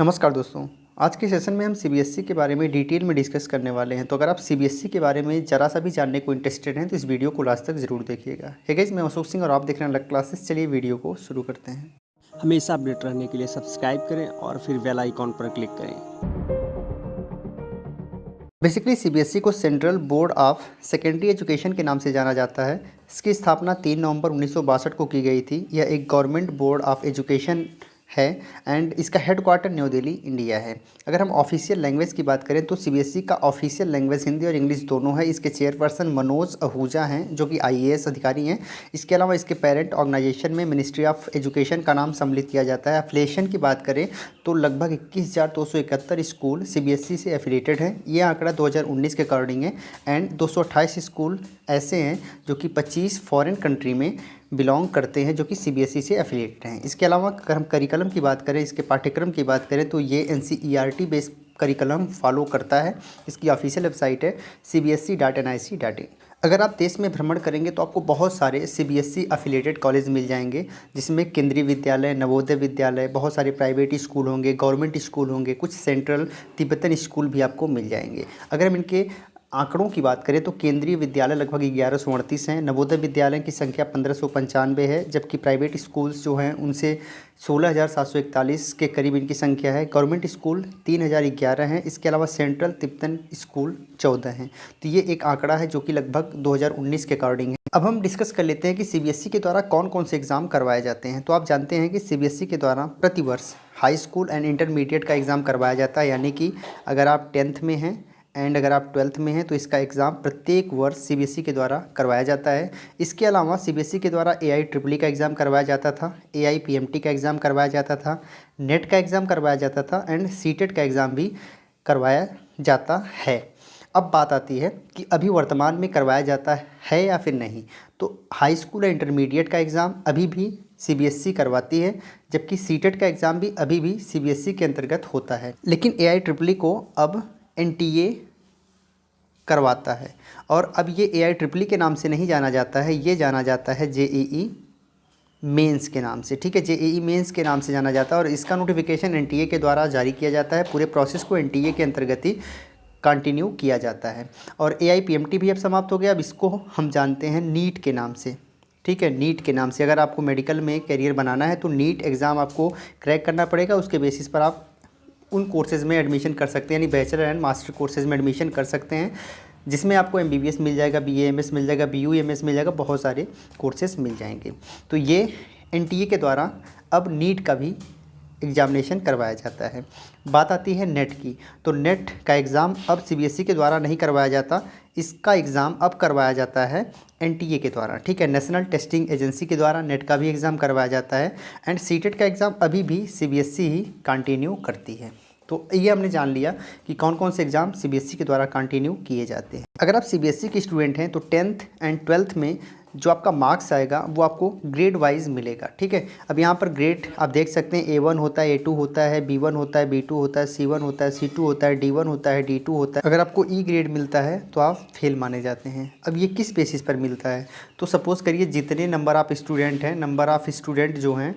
नमस्कार दोस्तों। आज के सेशन में हम सीबीएसई के बारे में डिटेल में डिस्कस करने वाले हैं। तो अगर आप सीबीएसई के बारे में ज़रा सा भी जानने को इंटरेस्टेड हैं तो इस वीडियो को लास्ट तक ज़रूर देखिएगा। हे गाइस, मैं अशोक सिंह और आप देख रहे हैं अलग क्लासेस। चलिए वीडियो को शुरू करते हैं। हमेशा अपडेट रहने के लिए सब्सक्राइब करें और फिर बेल आइकॉन पर क्लिक करें। बेसिकली सीबीएसई को central board of secondary education के नाम से जाना जाता है। इसकी स्थापना 3 नवंबर 1962 को की गई थी। यह एक गवर्नमेंट बोर्ड ऑफ एजुकेशन है एंड इसका हेडक्वार्टर न्यू दिल्ली, इंडिया है। अगर हम ऑफिशियल लैंग्वेज की बात करें तो सीबीएसई का ऑफिशियल लैंग्वेज हिंदी और इंग्लिश दोनों है। इसके चेयरपर्सन मनोज आहूजा हैं जो कि आईएएस अधिकारी हैं। इसके अलावा इसके पेरेंट ऑर्गेनाइजेशन में मिनिस्ट्री ऑफ एजुकेशन का नाम सम्मिलित किया जाता है। एफिलिएशन की बात करें तो लगभग 21,271 स्कूल सीबीएसई से एफिलिएटेड हैं। ये आंकड़ा 2019 के अकॉर्डिंग है एंड 228 स्कूल ऐसे हैं जो कि 25 फॉरेन कंट्री में बिलोंग करते हैं जो कि सीबीएसई से एफिलिएटेड हैं। इसके अलावा अगर हम करिकुलम की बात करें, इसके पाठ्यक्रम की बात करें तो ये एनसीईआरटी बेस्ड करिकुलम फॉलो करता है। इसकी ऑफिशियल वेबसाइट है cbse.nic.in। अगर आप देश में भ्रमण करेंगे तो आपको बहुत सारे सीबीएसई एफिलिएटेड कॉलेज मिल जाएंगे, जिसमें केंद्रीय विद्यालय, नवोदय विद्यालय, बहुत सारे प्राइवेट स्कूल होंगे, गवर्नमेंट स्कूल होंगे, कुछ सेंट्रल तिब्बतन स्कूल भी आपको मिल जाएंगे। अगर हम इनके आंकड़ों की बात करें तो केंद्रीय विद्यालय लगभग 1138 हैं, नवोदय विद्यालय की संख्या 1595 है, जबकि प्राइवेट स्कूल्स जो हैं उनसे 16,741 के करीब इनकी संख्या है। गवर्नमेंट स्कूल 3,011 हैं। इसके अलावा सेंट्रल तिब्बतन स्कूल 14 हैं। तो ये एक आंकड़ा है जो कि लगभग 2019 के अकॉर्डिंग है। अब हम डिस्कस कर लेते हैं कि सीबीएसई के द्वारा कौन कौन से एग्ज़ाम करवाए जाते हैं। तो आप जानते हैं कि सीबीएसई के द्वारा प्रतिवर्ष हाई स्कूल एंड इंटरमीडिएट का एग्ज़ाम करवाया जाता है, यानी कि अगर आप 10th में हैं एंड अगर आप 12th में हैं तो इसका एग्ज़ाम प्रत्येक वर्ष सीबीएसई के द्वारा करवाया जाता है। इसके अलावा सीबीएसई के द्वारा AIEEE का एग्ज़ाम करवाया जाता था, AIPMT का एग्ज़ाम करवाया जाता था, नेट का एग्ज़ाम करवाया जाता था एंड सीटेट का एग्ज़ाम भी करवाया जाता है। अब बात आती है कि अभी वर्तमान में करवाया जाता है या फिर नहीं। तो हाई स्कूल या इंटरमीडिएट का एग्ज़ाम अभी भी सीबीएसई करवाती है, जबकि सीटेट का एग्ज़ाम भी अभी भी सीबीएसई के अंतर्गत होता है। लेकिन AIEEE को अब NTA करवाता है और अब ये AIEEE के नाम से नहीं जाना जाता है, ये जाना जाता है JEE मेंस के नाम से। ठीक है, JEE मेंस के नाम से जाना जाता है और इसका नोटिफिकेशन NTA के द्वारा जारी किया जाता है। पूरे प्रोसेस को NTA के अंतर्गत ही कंटिन्यू किया जाता है और AIPMT भी अब समाप्त हो गया। अब इसको हम जानते हैं नीट के नाम से। ठीक है, नीट के नाम से अगर आपको मेडिकल में करियर बनाना है तो नीट एग्ज़ाम आपको क्रैक करना पड़ेगा। उसके बेसिस पर आप उन कोर्सेज़ में एडमिशन कर सकते हैं, यानी बैचलर एंड मास्टर कोर्सेज़ में एडमिशन कर सकते हैं, जिसमें आपको MBBS मिल जाएगा, BAMS मिल जाएगा, BUMS मिल जाएगा, बहुत सारे कोर्सेज़ मिल जाएंगे। तो ये NTA के द्वारा अब नीट का भी एग्जामिनेशन करवाया जाता है। बात आती है नेट की, तो नेट का एग्ज़ाम अब सीबीएसई के द्वारा नहीं करवाया जाता, इसका एग्ज़ाम अब करवाया जाता है NTA के द्वारा। ठीक है, नेशनल टेस्टिंग एजेंसी के द्वारा नेट का भी एग्ज़ाम करवाया जाता है एंड सीटेट का एग्ज़ाम अभी भी सीबीएसई ही कंटिन्यू करती है। तो ये हमने जान लिया कि कौन कौन से एग्ज़ाम सीबीएसई के द्वारा कंटिन्यू किए जाते हैं। अगर आप सीबीएसई के स्टूडेंट हैं तो 10th एंड 12th में जो आपका मार्क्स आएगा वो आपको ग्रेड वाइज मिलेगा। ठीक है, अब यहाँ पर ग्रेड आप देख सकते हैं, A1 होता है, A2 होता है, B1 होता है, B2 होता है, C1 होता है, C2 होता है, D1 होता है, D2 होता है। अगर आपको E ग्रेड मिलता है तो आप फेल माने जाते हैं। अब ये किस बेसिस पर मिलता है, तो सपोज़ करिए जितने नंबर आप स्टूडेंट हैं, नंबर ऑफ़ स्टूडेंट जो हैं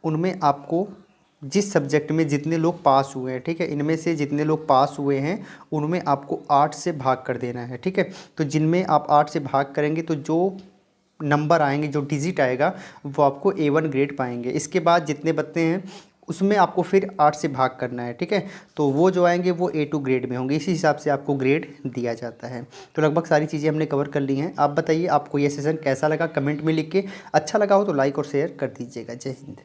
उनमें आपको जिस सब्जेक्ट में जितने लोग पास हुए हैं, ठीक है, इनमें से जितने लोग पास हुए हैं उनमें आपको 8 से भाग कर देना है। ठीक है, तो जिनमें आप 8 से भाग करेंगे तो जो नंबर आएंगे, जो डिजिट आएगा वो आपको A1 ग्रेड पाएंगे। इसके बाद जितने बच्चे हैं उसमें आपको फिर 8 से भाग करना है। ठीक है, तो वो जो आएंगे वो A2 ग्रेड में होंगे। इसी हिसाब से आपको ग्रेड दिया जाता है। तो लगभग सारी चीज़ें हमने कवर कर ली हैं। आप बताइए आपको ये सेशन कैसा लगा, कमेंट में लिख के। अच्छा लगा हो तो लाइक और शेयर कर दीजिएगा। जय हिंद।